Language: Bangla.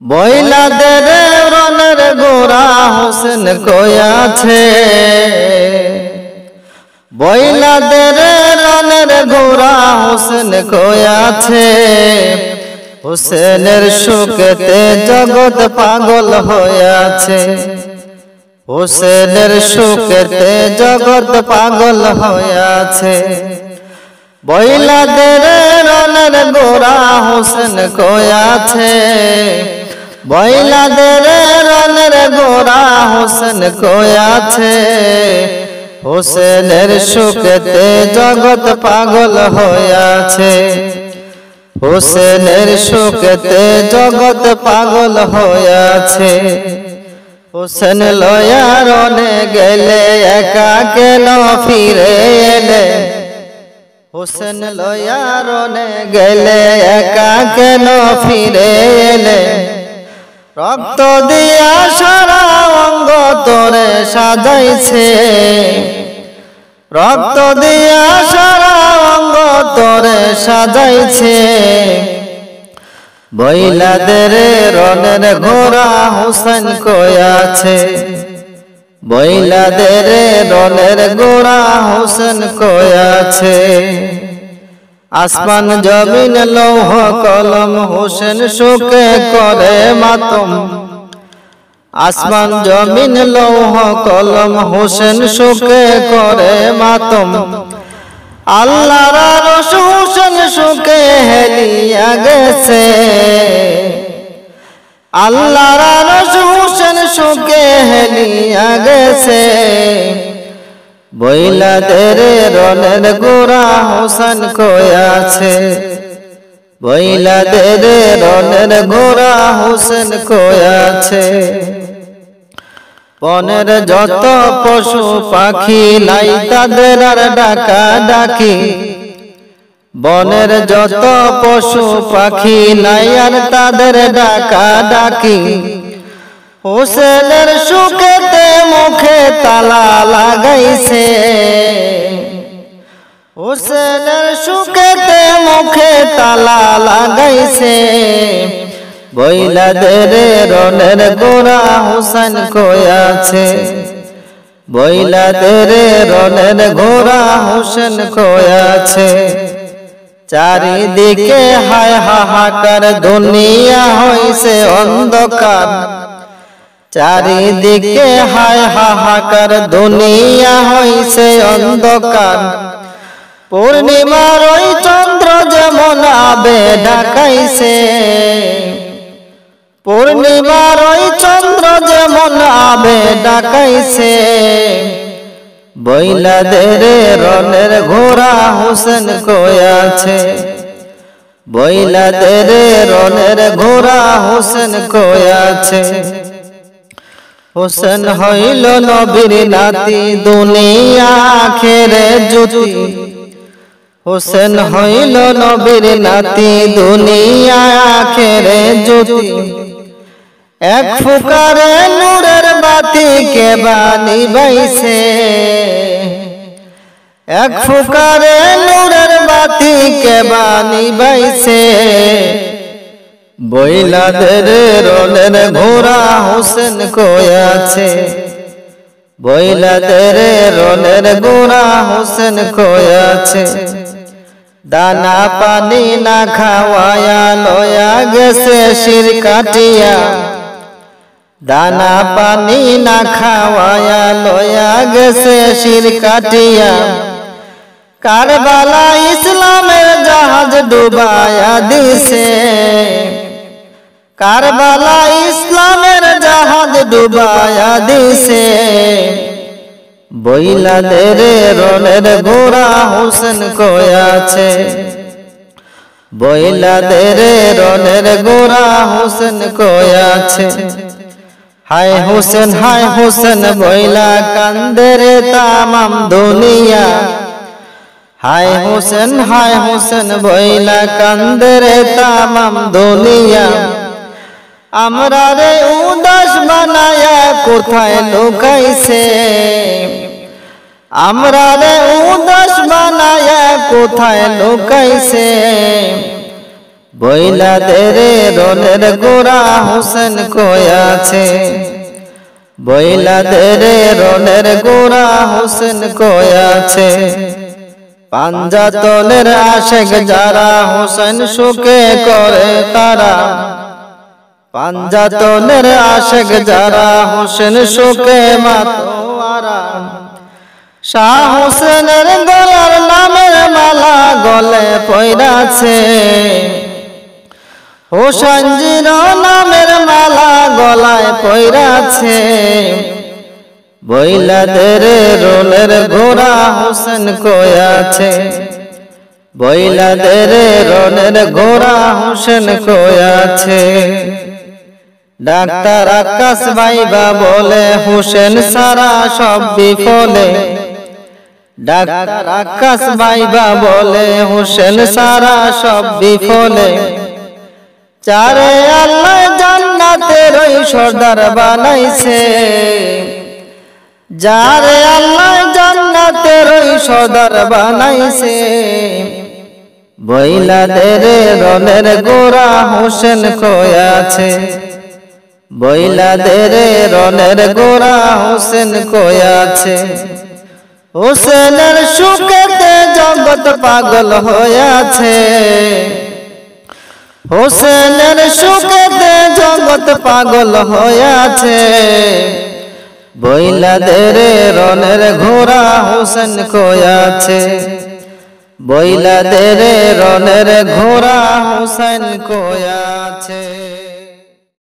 বইলাদের রনের গোরা হোসেন কয়াছে, বইলাদের রনের গোরা হোসেন কয়াছে। হোসেনের শোকেতে জগৎ পাগল হয়েছে, হোসেনের শোকেতে জগৎ পাগল হয়েছে। বইলাদের রনের গোরা হোসেন কয়াছে, বইলাদের রনের গোরা হোসেন কয়াছে। হোসেনের শোকেতে জগৎ পাগল হয়েছে, হোসেনের শোকেতে জগৎ পাগল হয়েছে। হোসেন লয়া রনে গেলে একা কেন ফিরে এলে, হোসেন লয়া রনে গেলে একা কেন ফিরে এলে। রক্ত দিয়া সারা অঙ্গ তোরে সাজাইছে, রক্ত দিয়া সারা অঙ্গ তোরে সাজাইছে। বইলাদের রনের গোরা হোসেন কয়াছে, বইলাদের রনের গোরা হোসেন কয়াছে। আসমান জমিন লৌহ কলম হোসেন শোকে করে মাতম, আসমান জমিন লৌহ কলম হোসেন শোকে করে মাতম। আল্লাহর আরশ হোসেন শোকে হেলিয়া গেছে, আল্লাহর আরশ হোসেন শোকে হেলিয়া গেছে। বইলাদের রনের গোরা হোসেন কয়াছে, বইলাদের রনের গোরা হোসেন কয়াছে। বনের যত পশু পাখি নাই তাদের আর ডাকা ডাকি, বনের যত পশু পাখি নাই আর তাদের ডাকা ডাকি। হোসেনের শোকেতে মুখে তালা লাগাইছে, হোসেনের শোকেতে মুখে তালা লাগাইছে। বইলাদের রনের গোরা হোসেন কয়াছে, বইলাদের রনের গোরা হোসেন কয়াছে। চারিদিকে হায় হাহাকার দুনিয়া হইছে অন্ধকার, চারিদিকে হায় হাহাকার দুনিয়া হইছে অন্ধকার। পূর্ণিমার ওই চন্দ্র যেমন আবে ঢাকাইছে, পূর্ণিমার ওই চন্দ্র যেমন আবে ঢাকাইছে। বইলাদের রনের গোরা হোসেন কয়াছে, বইলাদের রনের গোরা হোসেন কয়াছে। হোসেন হইল নবীর নাতি দুনিয়া আখেরে জ্যোতি, হোসেন হইল নবীর নাতি দুনিয়া আখেরে জ্যোতি। এক ফুকারে নূরের বাতি কে বানিবাইছে, এক ফুকারে নূরের বাতি কে বানিবাইছে। বইলাদের রনের গোরা হোসেন কয়াছে, বইলাদের রনের গোরা হোসেন কয়াছে। দানা পানি না খাওয়ায়া লয়া গেছে শির কাটিয়া, দানা পানি না খাওয়ায়া লয়া গেছে শির কাটিয়া। কারবালা ইসলামের জাহাজ ডুবায়া দিছে, কারবালা ইসলামের জাহাজ ডুবায়া দিছে। বইলাদের রনের গোরা হোসেন কয়াছে, বইলাদের রনের গোরা হোসেন কয়াছে। হায় হোসেন হায় হোসেন বইলা কান্দরে তামাম দুনিয়া, হায় হোসেন হায় হোসেন বইলা কান্দরে তামাম দুনিয়া। আমরা রে উদাস বানায়া কোথায় লুকাইছে, আমরা রে উদাস বানায়া কোথায় লুকাইছে। বইলাদের রনের গোরা হোসেন কই আছে বইলাদের রনের গোরা হোসেন কই আছে পাঞ্জাতনের আশেক যারা হোসেন সুখে করে তারা পাঞ্জাতনের আশেক যারা হোসেন সুখে মাতোয়ারা শাহ হোসেনের গলার নামের মালা গলে পয়রাছে হোসেন জির নামের মালা গলায় পয়রাছে বইলাদের রনের গোরা হোসেন কই আছে বইলাদের রনের গোরা হোসেন কই আছে ডাক্তার আকাশ ভাইবা বলে হোসেন সারা সব বিফলে ডাক্তার আকাশ ভাইবা বলে হোসেন সারা সব বিফলে চারে আল্লাহ জান্নাতের ওই সর্দার বানাইছে যারে আল্লাহ জান্নাতের ওই সর্দার বানাইছে বইলাদের রনের গোরা হোসেন কই আছে বইলাদের রনের গোরা হোসেন কই আছে হোসেনের সুখেতে জগৎ পাগল হয়েছে হোসেনের সুখেতে জগৎ পাগল হয়েছে বইলাদের রনের গোরা হোসেন কই আছে বইলাদের রনের গোরা হোসেন কই আছে।